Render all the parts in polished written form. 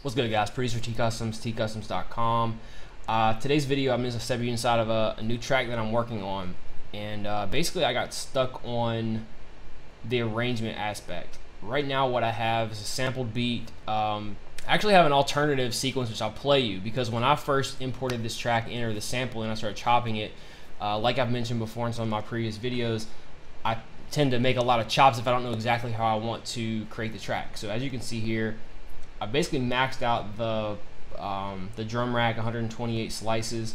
What's good, guys? Producer TCustomz, TCustomz.com. Today's video, I'm going to step you inside of a new track that I'm working on, and basically I got stuck on the arrangement aspect. Right now what I have is a sampled beat. I actually have an alternative sequence which I'll play you, because when I first imported this track in, or the sample, and I started chopping it, like I've mentioned before in some of my previous videos, I tend to make a lot of chops if I don't know exactly how I want to create the track. So as you can see here, I basically maxed out the drum rack, 128 slices,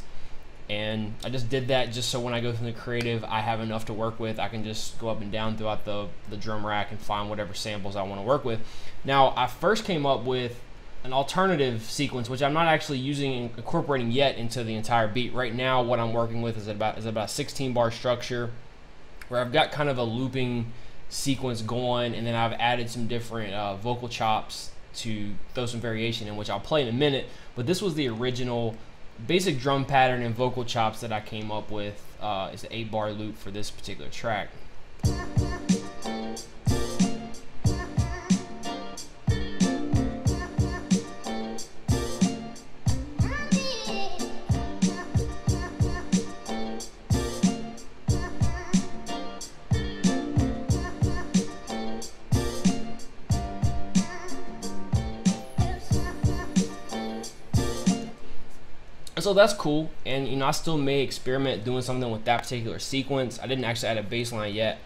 and I just did that just so when I go through the creative, I have enough to work with. I can just go up and down throughout the drum rack and find whatever samples I want to work with. Now, I first came up with an alternative sequence, which I'm not actually using and incorporating yet into the entire beat. Right now, what I'm working with is about a 16-bar structure, where I've got kind of a looping sequence going, and then I've added some different vocal chops to throw some variation in, which I'll play in a minute. But this was the original basic drum pattern and vocal chops that I came up with. It's an 8-bar loop for this particular track. So that's cool, and you know, I still may experiment doing something with that particular sequence. I didn't actually add a bass line yet,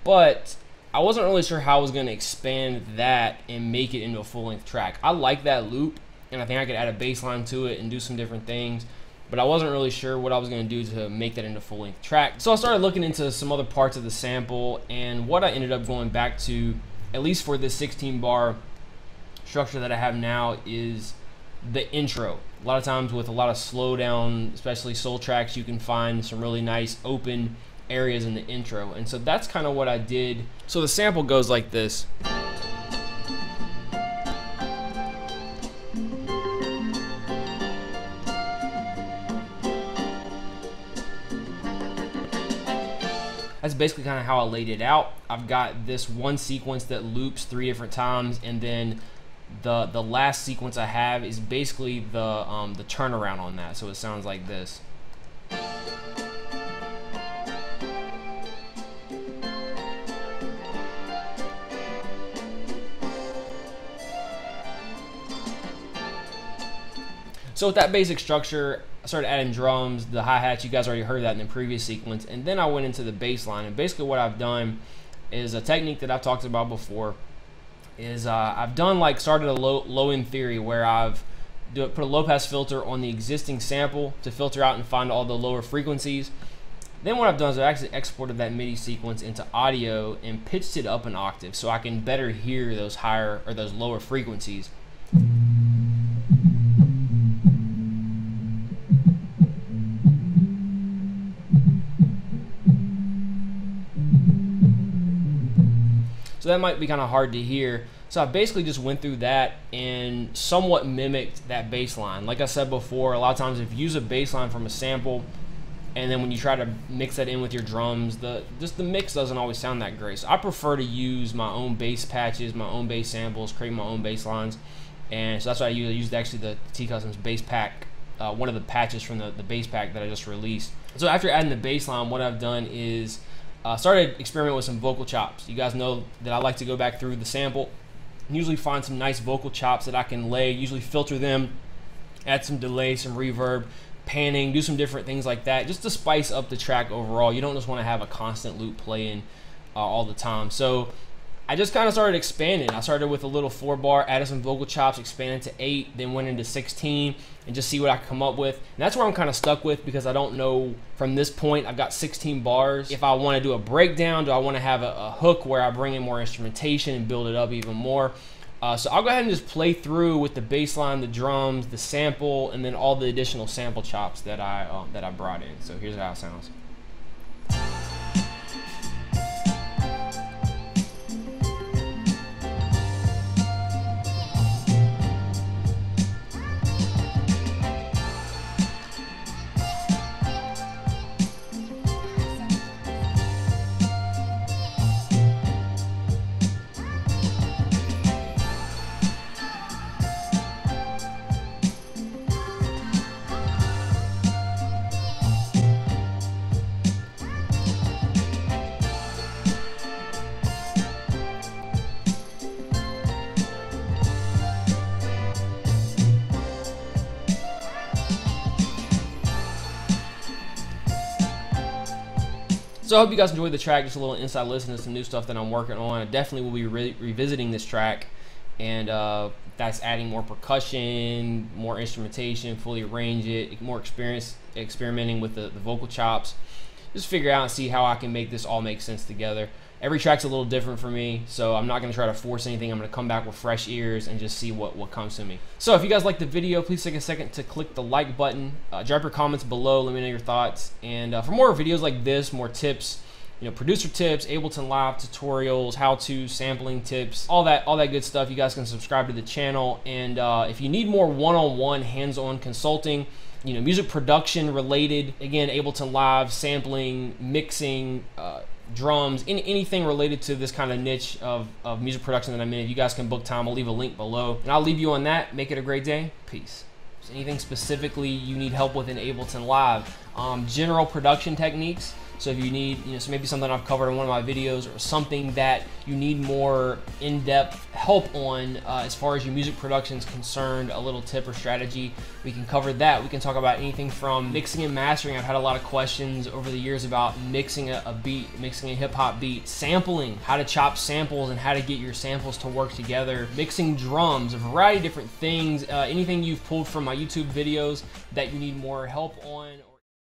but I wasn't really sure how I was going to expand that and make it into a full-length track. I like that loop, and I think I could add a bass line to it and do some different things, but I wasn't really sure what I was going to do to make that into a full-length track. So I started looking into some other parts of the sample, and what I ended up going back to, at least for this 16-bar structure that I have now, is the intro. A lot of times with a lot of slow down, especially soul tracks, you can find some really nice open areas in the intro, and so that's kind of what I did. So the sample goes like this. That's basically kind of how I laid it out. I've got this one sequence that loops 3 different times, and then the last sequence I have is basically the turnaround on that, so it sounds like this. So with that basic structure, I started adding drums, the hi-hats. You guys already heard that in the previous sequence, and then I went into the bass line. And basically what I've done is a technique that I've talked about before. I've done started a low end theory, where I've put a low pass filter on the existing sample to filter out and find all the lower frequencies. Then what I've done is I've actually exported that MIDI sequence into audio and pitched it up an octave so I can better hear those higher or those lower frequencies. So that might be kind of hard to hear. So I basically just went through that and somewhat mimicked that bass line. Like I said before, a lot of times if you use a bass line from a sample, and then when you try to mix that in with your drums, just the mix doesn't always sound that great. So I prefer to use my own bass patches, my own bass samples, create my own bass lines. And so that's what I used. I used actually the TCustomz bass pack, one of the patches from the bass pack that I just released. So after adding the bass line, what I've done is started experimenting with some vocal chops. You guys know that I like to go back through the sample and usually find some nice vocal chops that I can lay, usually filter them, add some delay, some reverb, panning, do some different things like that, just to spice up the track overall. You don't just want to have a constant loop playing all the time. So I just kind of started expanding. I started with a little 4-bar, added some vocal chops, expanded to 8, then went into 16, and just see what I could come up with. And that's where I'm kind of stuck with, because I don't know from this point. I've got 16 bars. If I want to do a breakdown, do I want to have a hook where I bring in more instrumentation and build it up even more? So I'll go ahead and just play through with the bass line, the drums, the sample, and then all the additional sample chops that I brought in. So here's how it sounds. So I hope you guys enjoyed the track, just a little inside listen to some new stuff that I'm working on. I definitely will be revisiting this track, and that's adding more percussion, more instrumentation, fully arrange it, more experimenting with the vocal chops. Just figure out and see how I can make this all make sense together. Every track's a little different for me, so I'm not going to try to force anything. I'm going to come back with fresh ears and just see what comes to me. So if you guys like the video, please take a second to click the like button. Drop your comments below. Let me know your thoughts. And for more videos like this, more tips, producer tips, Ableton Live tutorials, how-to, sampling tips, all that good stuff, you guys can subscribe to the channel. And if you need more one-on-one, hands-on consulting, music production related, again, Ableton Live, sampling, mixing, drums, anything related to this kind of niche of music production that I'm in, if you guys can book time, I'll leave a link below. And I'll leave you on that. Make it a great day. Peace. Is anything specifically you need help with in Ableton Live? General production techniques. So if you need, so maybe something I've covered in one of my videos, or something that you need more in-depth help on as far as your music production is concerned, a little tip or strategy, we can cover that. We can talk about anything from mixing and mastering. I've had a lot of questions over the years about mixing a beat, mixing a hip-hop beat, sampling, how to chop samples and how to get your samples to work together, mixing drums, a variety of different things, anything you've pulled from my YouTube videos that you need more help on.